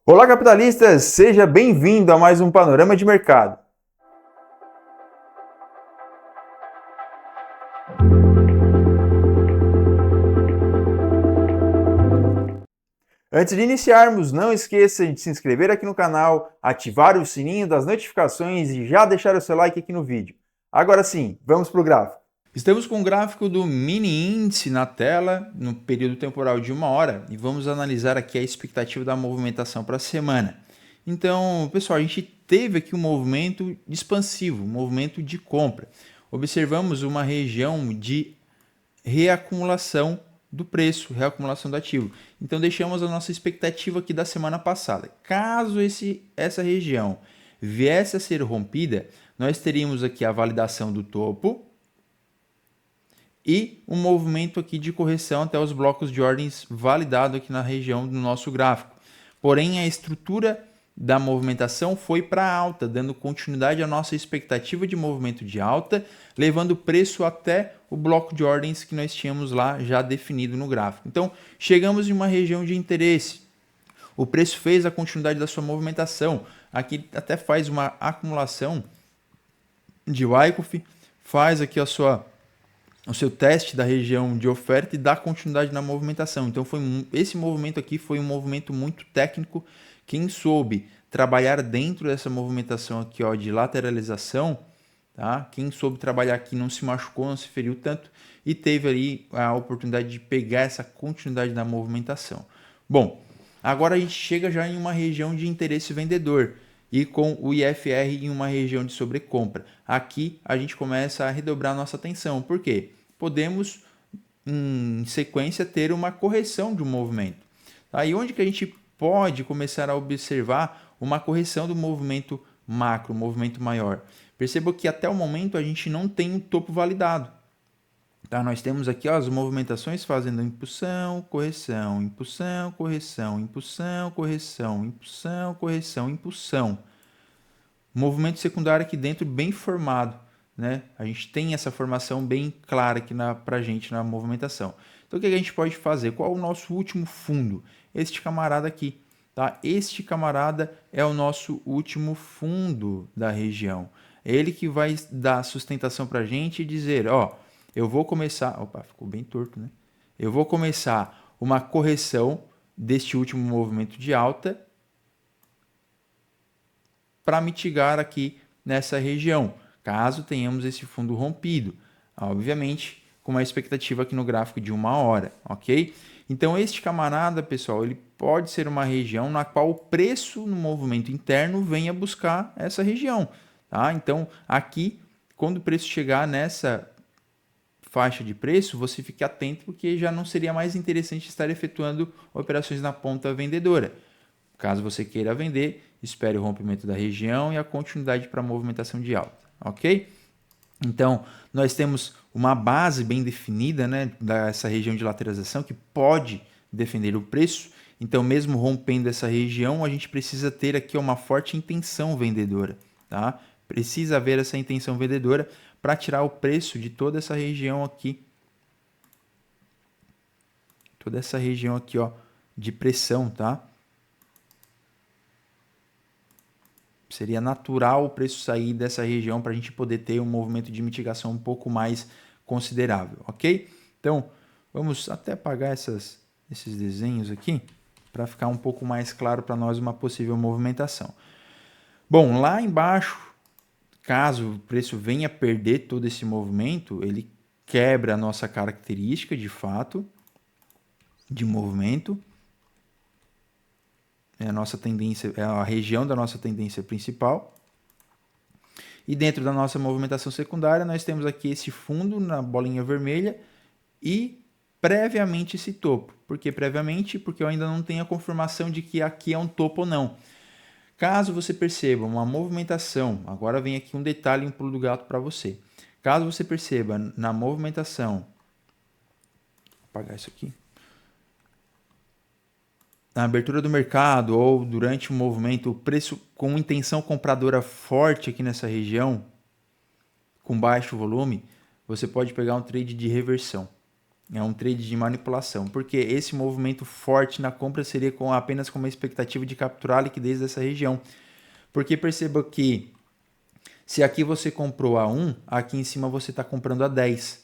Olá, capitalistas! Seja bem-vindo a mais um Panorama de Mercado. Antes de iniciarmos, não esqueça de se inscrever aqui no canal, ativar o sininho das notificações e já deixar o seu like aqui no vídeo. Agora sim, vamos para o gráfico. Estamos com o gráfico do mini índice na tela, no período temporal de 1 hora, e vamos analisar aqui a expectativa da movimentação para a semana. Então, pessoal, a gente teve aqui um movimento expansivo, um movimento de compra. Observamos uma região de reacumulação do preço, reacumulação do ativo. Então, deixamos a nossa expectativa aqui da semana passada. Caso essa região viesse a ser rompida, nós teríamos aqui a validação do topo, e um movimento aqui de correção até os blocos de ordens validado aqui na região do nosso gráfico. Porém, a estrutura da movimentação foi para alta, dando continuidade à nossa expectativa de movimento de alta, levando o preço até o bloco de ordens que nós tínhamos lá já definido no gráfico. Então, chegamos em uma região de interesse. O preço fez a continuidade da sua movimentação. Aqui até faz uma acumulação de Wyckoff, faz aqui o seu teste da região de oferta e dá continuidade na movimentação. Então, esse movimento aqui foi um movimento muito técnico. Quem soube trabalhar dentro dessa movimentação aqui, ó, de lateralização, tá? Quem soube trabalhar aqui não se machucou, não se feriu tanto e teve ali a oportunidade de pegar essa continuidade da movimentação. Bom, agora a gente chega já em uma região de interesse vendedor e com o IFR em uma região de sobrecompra. Aqui a gente começa a redobrar nossa atenção. Por quê? Podemos, em sequência, ter uma correção de um movimento. Tá? E onde que a gente pode começar a observar uma correção do movimento macro, movimento maior? Perceba que até o momento a gente não tem um topo validado. Tá? Nós temos aqui ó, as movimentações fazendo impulsão, correção, impulsão, correção, impulsão, correção, impulsão, correção, impulsão. Movimento secundário aqui dentro bem formado, né? A gente tem essa formação bem clara aqui para a gente na movimentação. Então o que a gente pode fazer? Qual é o nosso último fundo? Este camarada aqui, tá? Este camarada é o nosso último fundo da região. É ele que vai dar sustentação para a gente e dizer, ó, eu vou começar... Opa, ficou bem torto, né? Eu vou começar uma correção deste último movimento de alta para mitigar aqui nessa região, caso tenhamos esse fundo rompido. Obviamente, com uma expectativa aqui no gráfico de 1 hora, ok? Então, este camarada, pessoal, ele pode ser uma região na qual o preço no movimento interno venha buscar essa região, tá? Então, aqui, quando o preço chegar nessa faixa de preço, você fique atento, porque já não seria mais interessante estar efetuando operações na ponta vendedora. Caso você queira vender, espere o rompimento da região e a continuidade para a movimentação de alta, ok? Então, nós temos uma base bem definida, né, dessa região de lateralização que pode defender o preço. Então, mesmo rompendo essa região, a gente precisa ter aqui uma forte intenção vendedora, tá? Precisa haver essa intenção vendedora para tirar o preço de toda essa região aqui. Toda essa região aqui, ó, de pressão, tá? Seria natural o preço sair dessa região para a gente poder ter um movimento de mitigação um pouco mais considerável, ok? Então, vamos até apagar esses desenhos aqui para ficar um pouco mais claro para nós uma possível movimentação. Bom, lá embaixo, caso o preço venha perder todo esse movimento, ele quebra a nossa característica de fato de movimento. É a nossa tendência, é a região da nossa tendência principal. E dentro da nossa movimentação secundária, nós temos aqui esse fundo na bolinha vermelha e previamente esse topo. Por que previamente? Porque eu ainda não tenho a confirmação de que aqui é um topo ou não. Caso você perceba uma movimentação, agora vem aqui um detalhe, um pulo do gato para você. Caso você perceba na movimentação, vou apagar isso aqui, na abertura do mercado ou durante o movimento, o preço com intenção compradora forte aqui nessa região, com baixo volume, você pode pegar um trade de reversão, É um trade de manipulação, porque esse movimento forte na compra seria apenas com uma expectativa de capturar a liquidez dessa região. Porque perceba que se aqui você comprou a 1, aqui em cima você está comprando a 10.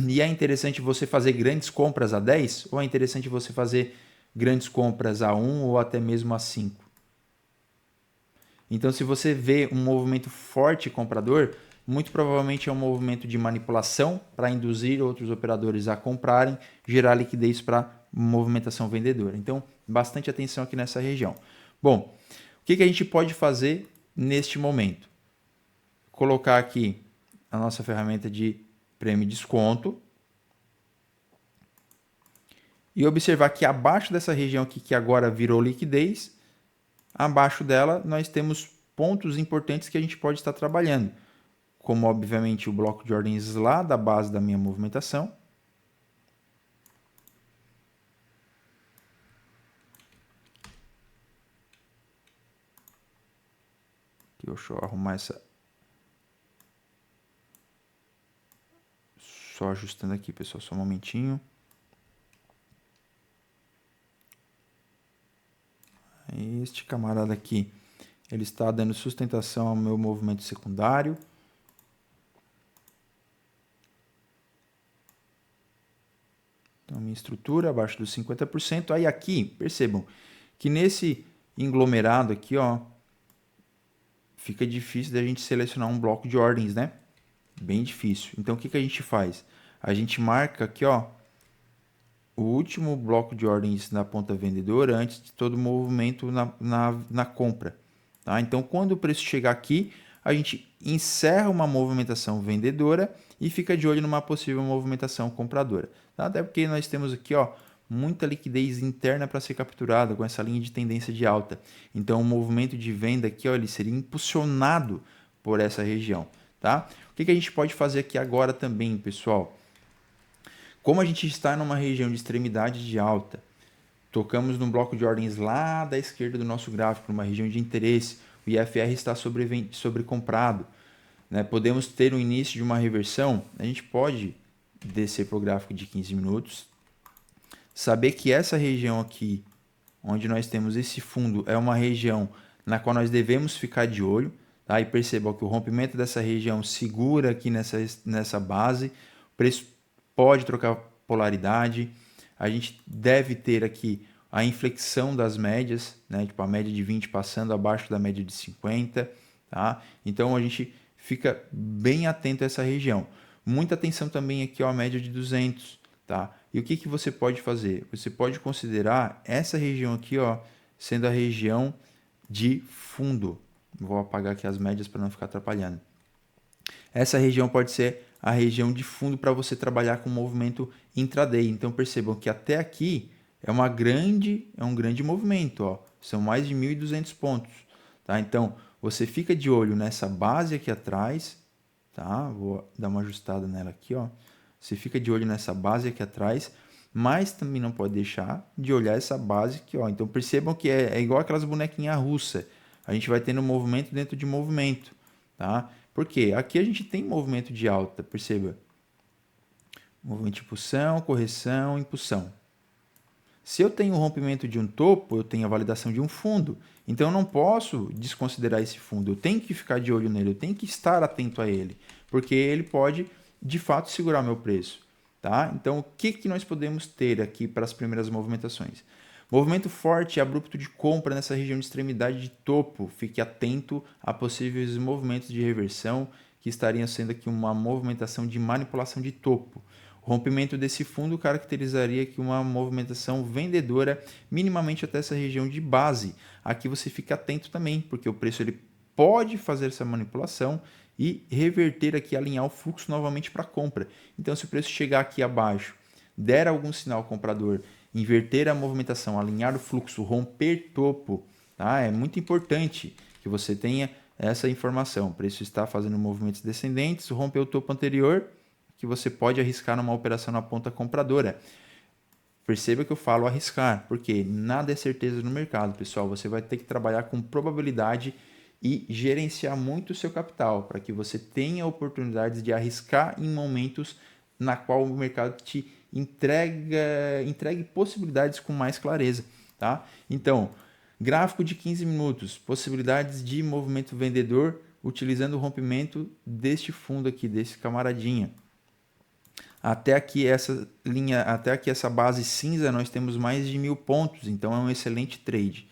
E é interessante você fazer grandes compras a 10 ou é interessante você fazer grandes compras a 1 ou até mesmo a 5? Então, se você vê um movimento forte comprador, muito provavelmente é um movimento de manipulação para induzir outros operadores a comprarem, gerar liquidez para movimentação vendedora. Então, bastante atenção aqui nessa região. Bom, o que a gente pode fazer neste momento? Colocar aqui a nossa ferramenta de prêmio e desconto e observar que abaixo dessa região aqui, que agora virou liquidez, abaixo dela nós temos pontos importantes que a gente pode estar trabalhando, como obviamente o bloco de ordens lá da base da minha movimentação. Deixa eu arrumar essa. Só ajustando aqui, pessoal, só um momentinho. Este camarada aqui, ele está dando sustentação ao meu movimento secundário. Então, minha estrutura abaixo dos 50%. Aí aqui, percebam que nesse englomerado aqui, ó, fica difícil da gente selecionar um bloco de ordens, né? Bem difícil. Então, o que a gente faz? A gente marca aqui, ó, o último bloco de ordens na ponta vendedora antes de todo o movimento na compra. Tá? Então, quando o preço chegar aqui, a gente encerra uma movimentação vendedora e fica de olho numa possível movimentação compradora. Tá? Até porque nós temos aqui, ó, muita liquidez interna para ser capturada com essa linha de tendência de alta. Então, o movimento de venda aqui, ó, ele seria impulsionado por essa região. Tá? O que a gente pode fazer aqui agora também, pessoal? Como a gente está numa região de extremidade de alta, tocamos num bloco de ordens lá da esquerda do nosso gráfico, numa região de interesse, o IFR está sobrecomprado, né? Podemos ter o início de uma reversão, a gente pode descer para o gráfico de 15 minutos, saber que essa região aqui, onde nós temos esse fundo, é uma região na qual nós devemos ficar de olho, tá? E perceba que o rompimento dessa região segura aqui nessa base, o preço pode trocar polaridade, a gente deve ter aqui a inflexão das médias, né? Tipo a média de 20 passando abaixo da média de 50, tá? Então a gente fica bem atento a essa região. Muita atenção também aqui ó, a média de 200, tá? E o que você pode fazer? Você pode considerar essa região aqui ó, sendo a região de fundo. Vou apagar aqui as médias para não ficar atrapalhando. Essa região pode ser a região de fundo para você trabalhar com movimento intraday. Então percebam que até aqui é um grande movimento, ó. São mais de 1.200 pontos, tá? Então você fica de olho nessa base aqui atrás, tá? Vou dar uma ajustada nela aqui, ó. Você fica de olho nessa base aqui atrás, mas também não pode deixar de olhar essa base aqui, ó. Então percebam que é igual aquelas bonequinhas russas. A gente vai tendo movimento dentro de movimento, tá? Porque aqui a gente tem movimento de alta, perceba. Movimento de impulsão, correção, impulsão. Se eu tenho o rompimento de um topo, eu tenho a validação de um fundo. Então eu não posso desconsiderar esse fundo. Eu tenho que ficar de olho nele, eu tenho que estar atento a ele, porque ele pode de fato segurar meu preço, tá? Então o que nós podemos ter aqui para as primeiras movimentações? Movimento forte e abrupto de compra nessa região de extremidade de topo. Fique atento a possíveis movimentos de reversão que estariam sendo aqui uma movimentação de manipulação de topo. O rompimento desse fundo caracterizaria aqui uma movimentação vendedora minimamente até essa região de base. Aqui você fica atento também, porque o preço ele pode fazer essa manipulação e reverter aqui, alinhar o fluxo novamente para compra. Então, se o preço chegar aqui abaixo, der algum sinal comprador, inverter a movimentação, alinhar o fluxo, romper topo, tá? É muito importante que você tenha essa informação. O preço está fazendo movimentos descendentes, rompeu o topo anterior, que você pode arriscar numa operação na ponta compradora. Perceba que eu falo arriscar, porque nada é certeza no mercado, pessoal. Você vai ter que trabalhar com probabilidade e gerenciar muito o seu capital, para que você tenha oportunidades de arriscar em momentos na qual o mercado te entregue possibilidades com mais clareza, tá? Então, gráfico de 15 minutos, possibilidades de movimento vendedor utilizando o rompimento deste fundo aqui, desse camaradinha. Até aqui essa linha, até aqui essa base cinza, nós temos mais de 1.000 pontos, então é um excelente trade.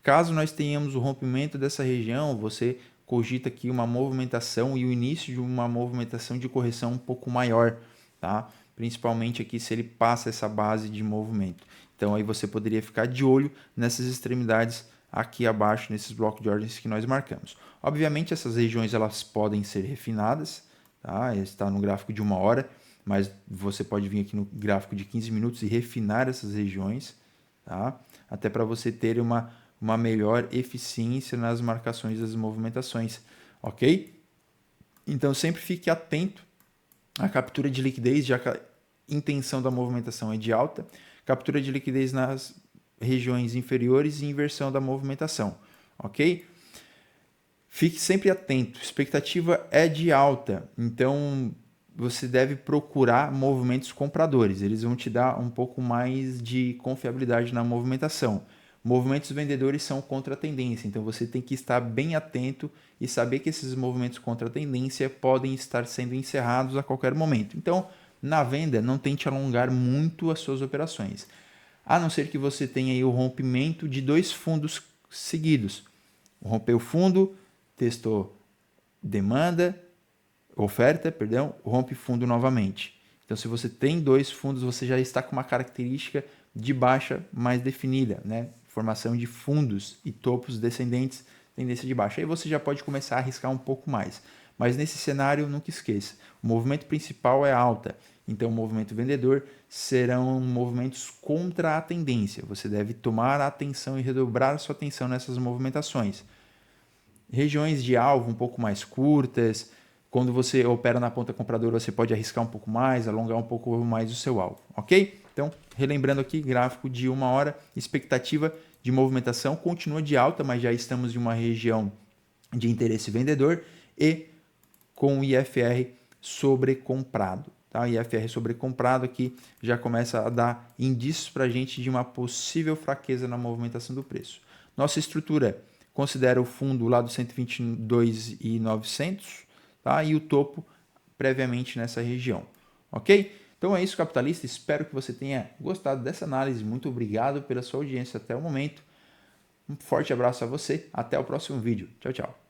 Caso nós tenhamos o rompimento dessa região, você cogita aqui uma movimentação e o início de uma movimentação de correção um pouco maior, tá? Principalmente aqui se ele passa essa base de movimento. Então aí você poderia ficar de olho nessas extremidades aqui abaixo, nesses blocos de ordens que nós marcamos. Obviamente essas regiões elas podem ser refinadas, tá? Está no gráfico de 1 hora, mas você pode vir aqui no gráfico de 15 minutos e refinar essas regiões, tá? Até para você ter uma melhor eficiência nas marcações das movimentações, ok? Então sempre fique atento à captura de liquidez, já que a intenção da movimentação é de alta, captura de liquidez nas regiões inferiores e inversão da movimentação, ok? Fique sempre atento, expectativa é de alta, então você deve procurar movimentos compradores, eles vão te dar um pouco mais de confiabilidade na movimentação. Movimentos vendedores são contra a tendência, então você tem que estar bem atento e saber que esses movimentos contra a tendência podem estar sendo encerrados a qualquer momento. Então, na venda, não tente alongar muito as suas operações, a não ser que você tenha aí o rompimento de 2 fundos seguidos. Rompeu o fundo, testou oferta, rompe fundo novamente. Então, se você tem 2 fundos, você já está com uma característica de baixa mais definida, né? Formação de fundos e topos descendentes, tendência de baixa. Aí você já pode começar a arriscar um pouco mais. Mas nesse cenário, nunca esqueça, o movimento principal é alta. Então, o movimento vendedor serão movimentos contra a tendência. Você deve tomar atenção e redobrar sua atenção nessas movimentações. Regiões de alvo um pouco mais curtas. Quando você opera na ponta compradora, você pode arriscar um pouco mais, alongar um pouco mais o seu alvo, ok? Então, relembrando aqui, gráfico de 1 hora, expectativa de movimentação continua de alta, mas já estamos em uma região de interesse vendedor e com o IFR sobrecomprado. Tá? O IFR sobrecomprado aqui já começa a dar indícios para a gente de uma possível fraqueza na movimentação do preço. Nossa estrutura considera o fundo lá do 122.900, tá? E o topo previamente nessa região, ok? Então é isso, capitalista. Espero que você tenha gostado dessa análise. Muito obrigado pela sua audiência até o momento. Um forte abraço a você. Até o próximo vídeo. Tchau, tchau.